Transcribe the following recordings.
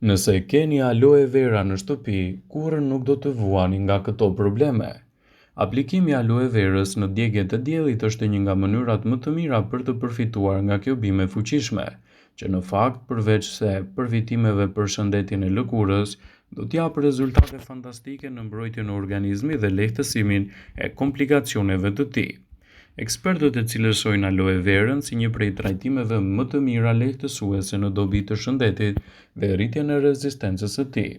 Nëse keni aloe vera në shtëpi, kurrë nuk do të vuani nga këto probleme. Aplikimi i aloe verës në djegjet e diellit është një nga mënyrat më të mira për të përfituar nga kjo bimë e fuqishme, që në fakt përveç se përfitimeve për shëndetin e lëkurës, do t'japë rezultate fantastike në mbrojtjen e organizmit dhe lehtësimin e komplikacioneve të tij. Ekspertët e cilësojnë aloe verën si një prej trajtimeve më të mira lehtësuese në dobi të shëndetit dhe rritjen e rezistencës së tij.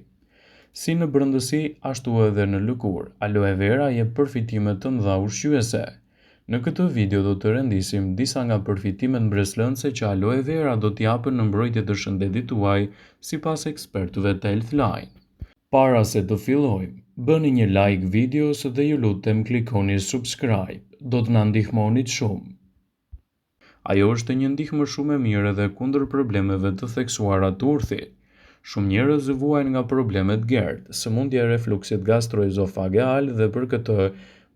Si në brëndësi, ashtu edhe në lëkurë, aloe vera jep përfitime të mëdha ushqyese. Në këtë video do të rendisim disa nga përfitimet mbreslënëse që aloe vera do t'i japën në mbrojtje të shëndetit tuaj, sipas ekspertëve të Healthline. Para se të fillojmë, bëni një like videos dhe ju lutem klikoni subscribe, do të na ndihmonit shumë. Ajo është një ndihmë shumë e mirë edhe kundër problemeve të theksuara të urthit. Shumë njerëz vuajnë nga problemet gerd, sëmundja e refluksit gastroezofageal dhe për këtë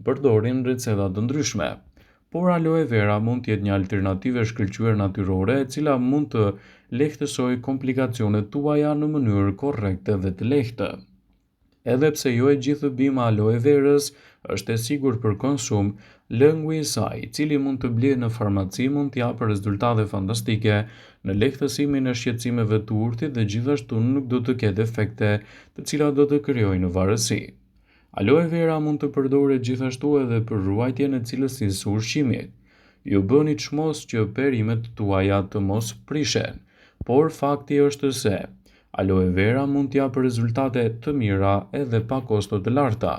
përdorin receta të ndryshme. Por aloe vera mund të jetë një alternativë e shkëlqyer natyrore e cila mund të lehtësojë komplikacionet tuaja në mënyrë korrekte dhe të lehtë. Edhe pse jo e gjithë bima aloe verës është e sigurt për konsum, lëngu i saj, i cili mund të blihet në farmaci, mund të japë rezultate fantastike në lehtësimin e shqetësimeve të urthit dhe gjithashtu nuk do të ketë efekte të cilat do të krijojnë varësi. Aloe vera mund të përdoret gjithashtu edhe për ruajtjen e cilësisë së ushqimit. Ju bëni çmos që perimet tuaja të mos prishen, por fakti është se aloe vera mund të japë rezultate të mira edhe pa kosto të larta.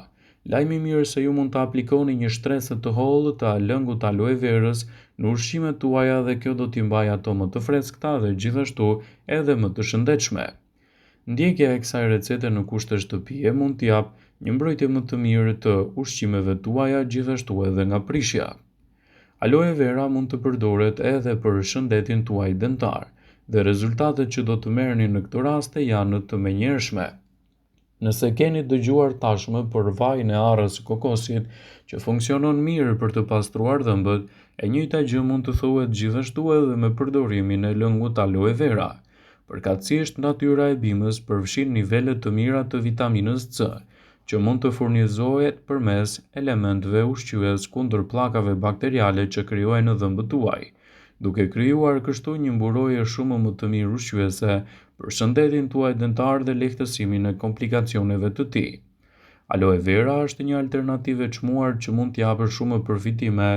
Lajmi i mirë se ju mund të aplikoni një shtresë të hollë të lëngut aloe verës në ushqimet tuaja dhe kjo do t'i mbajë ato më të freskëta dhe gjithashtu edhe më të shëndetshme. Ndjekja e kësaj recete në kushte shtëpie mund t'i japë një mbrojtje më të mirë të ushqimeve tuaja gjithashtu edhe nga prishja. Aloe vera mund të përdoret edhe për shëndetin tuaj dentar dhe rezultatet që do të merrni në këtë rast janë të menjëhershme. Nëse keni dëgjuar tashmë për vajin e arrës së kokosit që funksionon mirë për të pastruar dhëmbët, e njëjta gjë mund të thuhet gjithashtu edhe me përdorimin e lëngut aloe vera. Përkatësisht natyra e bimës përfshin nivele të mira të vitaminës C, që mund të furnizohet përmes elementeve ushqyes kundër pllakave bakteriale që krijojnë në dhëmbët tuaj, duke krijuar kështu një mburojë shumë më të mirë ushqyese për shëndetin tuaj dentar dhe lehtësimin e komplikacioneve të tij. Aloe vera është një alternativë e çmuar që mund të japë shumë përfitime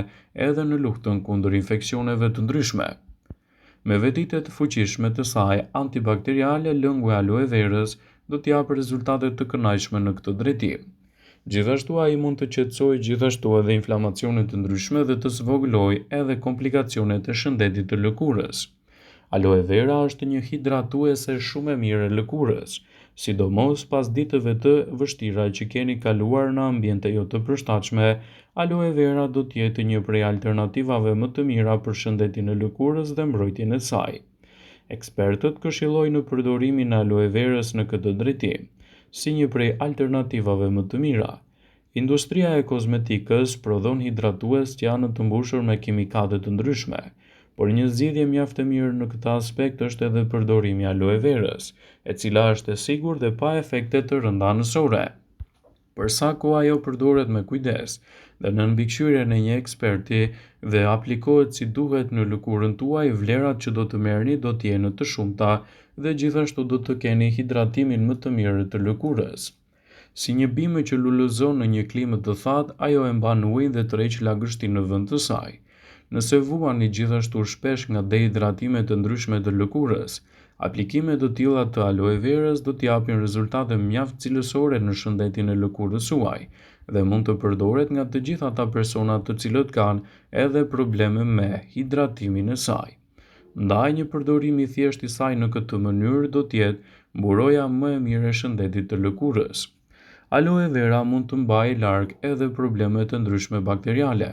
edhe në luftën kundër infeksioneve të ndryshme. Me vetitë të fuqishme të saj antibakteriale, lëngu i aloe verës do të japë rezultate të kënaqshme në këtë drejtim. Gjithashtu ai mund të qetësojë gjithashtu edhe inflamacione të ndryshme dhe të zvogëlojë edhe komplikacionet e shëndetit të lëkurës. Aloe vera është një hidratuese shumë e mirë e lëkurës, sidomos pas ditëve të vështira që keni kaluar në ambiente jo të përshtatshme. Aloe vera do të jetë një prej alternativave më të mira për shëndetin e lëkurës dhe mbrojtjen e saj. Ekspertët këshillojnë në përdorimin e aloe verës në këtë drejtim, si një prej alternativave më të mira. Industria e kozmetikës prodhon hidratues që janë të mbushur me kimikate të ndryshme, por një zgjidhje mjaft e mirë në këtë aspekt është edhe përdorimi i aloe verës, e cila është e sigurt dhe pa efekte të rënda anësore. Për sa kohë ajo përdoret me kujdes dhe në mbikëqyrjen e një eksperti dhe aplikohet si duhet në lëkurën tuaj, vlerat që do të merrni do të jenë të shumta dhe gjithashtu do të keni hidratimin më të mirë të lëkurës. Si një bimë që lulëzon në një klimë të thatë, ajo e mban ujin dhe tërheq lagështin në vend të saj. Nëse vuani gjithashtu shpesh nga dehidratime të ndryshme të lëkurës, aplikime të tilla të aloe verës do të japin rezultate mjaft cilësore në shëndetin e lëkurës suaj dhe mund të përdoret nga të gjithë ata persona të cilët kanë edhe probleme me hidratimin e saj. Ndaj një përdorim i thjeshtë i saj në këtë mënyrë do të jetë mburoja më e mirë e shëndetit të lëkurës. Aloe vera mund të mbajë larg edhe probleme të ndryshme bakteriale.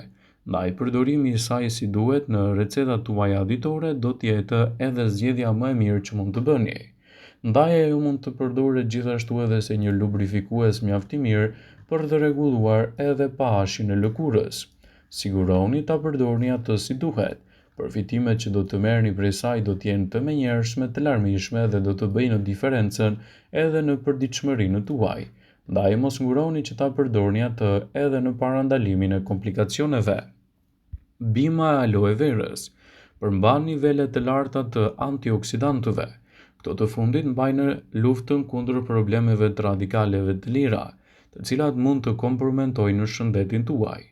Ndaj përdorimi i saj si duhet në recetat tuaja ditore do të jetë edhe zgjedhja më e mirë që mund të bëni. Ndaj ajo mund të përdoret gjithashtu edhe si një lubrifikues mjaft i mirë për të rregulluar edhe pH-in e lëkurës. Siguroni ta përdorni atë si duhet, Përfitimet që do të merrni prej saj do të jenë të menjëhershme, të larmishme dhe do të bëjnë diferencën edhe në përditshmërinë tuaj. Ndaj mos nguroni që ta përdorni atë edhe në parandalimin e komplikacioneve. Bima e aloe verës përmban nivele të larta të antioksidantëve. Këto të fundit mbajnë luftën kundër problemeve të radikaleve të lira, të cilat mund të komprometojnë shëndetin tuaj.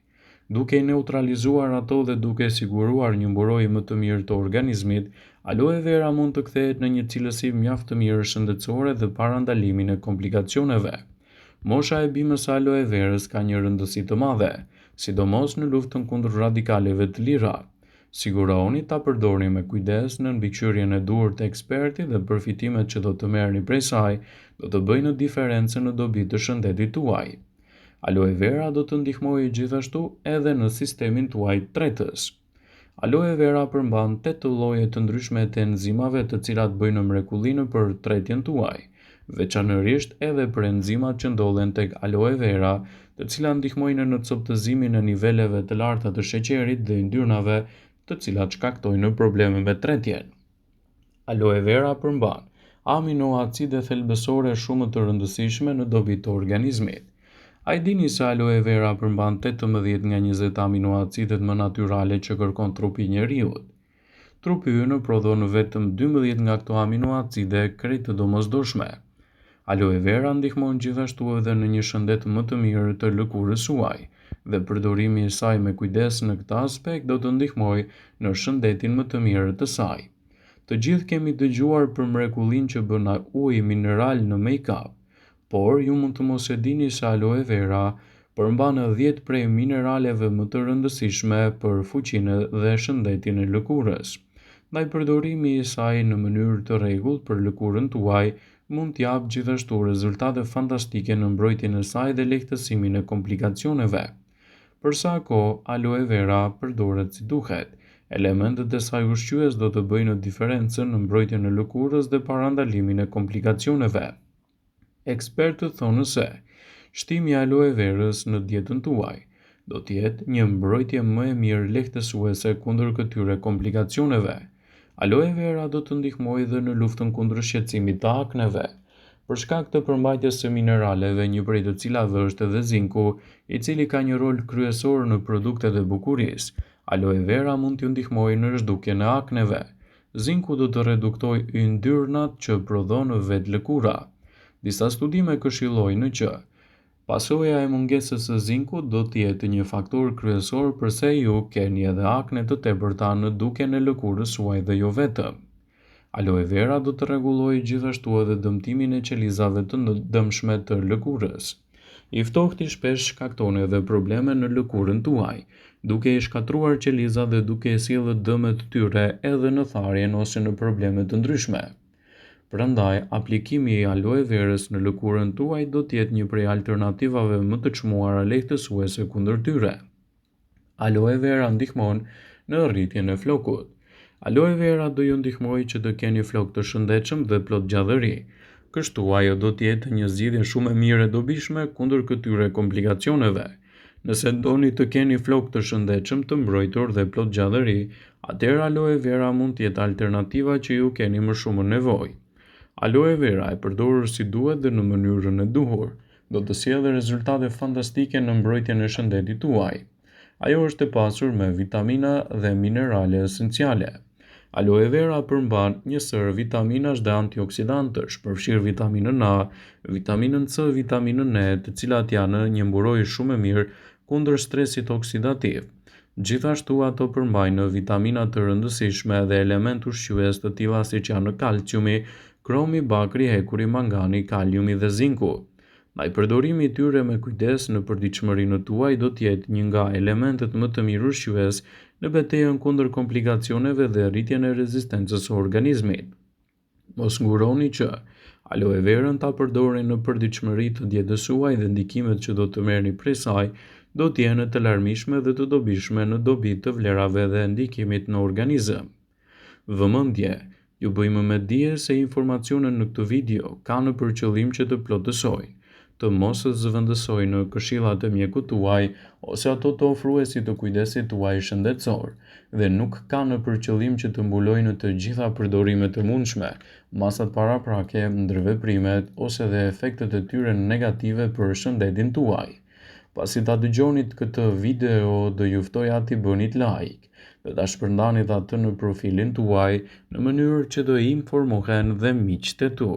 Duke i neutralizuar ato dhe duke siguruar një mburojë më të mirë të organizmit, aloe vera mund të kthehet në një cilësi mjaft të mirë shëndetësore dhe parandalimin e komplikacioneve. Mosha e bimës së aloe verës ka një rëndësi të madhe, sidomos në luftën kundër radikaleve të lira. Sigurohuni ta përdorni me kujdes në mbikëqyrjen e duhur të ekspertit dhe përfitimet që do të merrni prej saj do të bëjnë diferencën në dobi të shëndetit tuaj. Aloe vera do të ndihmojë gjithashtu edhe në sistemin tuaj tretës. Aloe vera përmban 8 lloje të ndryshme të enzimave të cilat bëjnë mrekullinë për tretjen tuaj, veçanërisht edhe për enzimat që ndodhen tek aloe vera, të cilat ndihmojnë në coptëzimin e niveleve të larta të sheqerit dhe yndyrnave, të cilat shkaktojnë probleme me tretjen. Aloe vera përmban aminoacide thelbësore shumë të rëndësishme në dobi të organizmit. A i dini se aloe vera përmban 18 nga 20 aminoacidet më natyrale që kërkon trupi njeriut? Trupi ynë prodhon vetëm 12 nga këto aminoacide krejt të domosdoshme. Aloe vera ndihmon gjithashtu edhe në një shëndet më të mirë të lëkurës suaj, dhe përdorimi i saj me kujdes në këtë aspekt do të ndihmojë në shëndetin më të mirë të saj. Të gjithë kemi dëgjuar për mrekullinë që bën uji mineral në make-up, por ju mund të mos e dini se aloe vera përmban 10 prej mineraleve më të rëndësishme për fuqinë dhe shëndetin e lëkurës. Ndaj përdorimi i saj në mënyrë të rregullt për lëkurën tuaj mund t'jap gjithashtu rezultate fantastike në mbrojtjen e saj dhe lehtësimin e komplikacioneve. Për sa kohë aloe vera përdoret si duhet, elementet e saj ushqyes do të bëjnë diferencën në mbrojtjen e lëkurës dhe parandalimin e komplikacioneve. Ekspertët thonë se shtimi i aloe verës në dietën tuaj do të jetë një mbrojtje më e mirë lehtësuese kundër këtyre komplikacioneve. Aloe vera do të ndihmojë edhe në luftën kundër shqetësimit të akneve. Për shkak të përmbajtjes së mineraleve, një prej të cilave është edhe zinku, i cili ka një rol kryesor në produktet e bukurisë, aloe vera mund t'ju ndihmojë në zhdukjen e akneve. Zinku do të reduktojë yndyrnat që prodhon vetë lëkura. Disa studime këshillojnë që pasoja e mungesës së zinkut do të jetë një faktor kryesor pse ju keni edhe akne të tepërta në dukjen e lëkurës suaj dhe jo vetëm. Aloe vera do të rregullojë gjithashtu edhe dëmtimin e qelizave të dëmshme të lëkurës. I ftohti shpesh shkakton edhe probleme në lëkurën tuaj, duke i shkatruar qelizat dhe duke i sjellë dëme të tyre edhe në tharjen ose në probleme të ndryshme. Prandaj, aplikimi i aloe verës në lëkurën tuaj do të jetë një prej alternativave më të çmuara lehtësuese kundër tyre. Aloe vera ndihmon në rritjen e flokut. Aloe vera do ju ndihmojë që të keni flok të shëndetshëm dhe plot gjallëri. Kështu ajo do të jetë një zgjidhje shumë e mirë e dobishme kundër këtyre komplikacioneve. Nëse doni të keni flok të shëndetshëm, të mbrojtur dhe plot gjallëri, atëherë aloe vera mund të jetë alternativa që ju keni më shumë nevojë. Aloe vera e përdorur si duhet dhe në mënyrën e duhur, do të sjellë rezultate fantastike në mbrojtjen e shëndetit tuaj. Ajo është e pasur me vitamina dhe minerale esenciale. Aloe vera përmban një sër vitaminash dhe antioksidantësh, përfshirë vitaminën A, vitaminën C, vitaminën E, të cilat janë një mburojë shumë e mirë kundër stresit oksidativ. Gjithashtu ato përmbajnë vitamina të rëndësishme dhe elementë ushqyes të tilla siç janë kalciumi, kromi, bakri, hekuri, mangani, kaliumi dhe zinku. Ndaj përdorimi i tyre me kujdes në përditshmërinë tuaj do të jetë një nga elementet më të mirë ushqyes në betejën kundër komplikacioneve dhe rritjen e rezistencës së organizmit. Mos nguroni që aloe verën ta përdorni në përditshmëri të dietës suaj dhe ndikimet që do të merrni prej saj do të jenë të larmishme dhe të dobishme në dobi të vlerave dhe ndikimit në organizëm. Vëmendje, ju bëjmë me dije se informacionet në këtë video kanë për qëllim që të plotësojnë, të mos zëvendësojnë në këshillat e mjekut tuaj ose ato të ofruesit të kujdesit tuaj shëndetësor dhe nuk kanë për qëllim që të mbulojnë të gjitha përdorimet e mundshme, masat paraprake, ndërveprimet ose dhe efektet e tyre negative për shëndetin tuaj. Pasi ta dëgjonit këtë video, do ju ftoja t'i bënit like dhe ta shpërndanit atë në profilin tuaj në mënyrë që të informohen dhe miqtë e tu.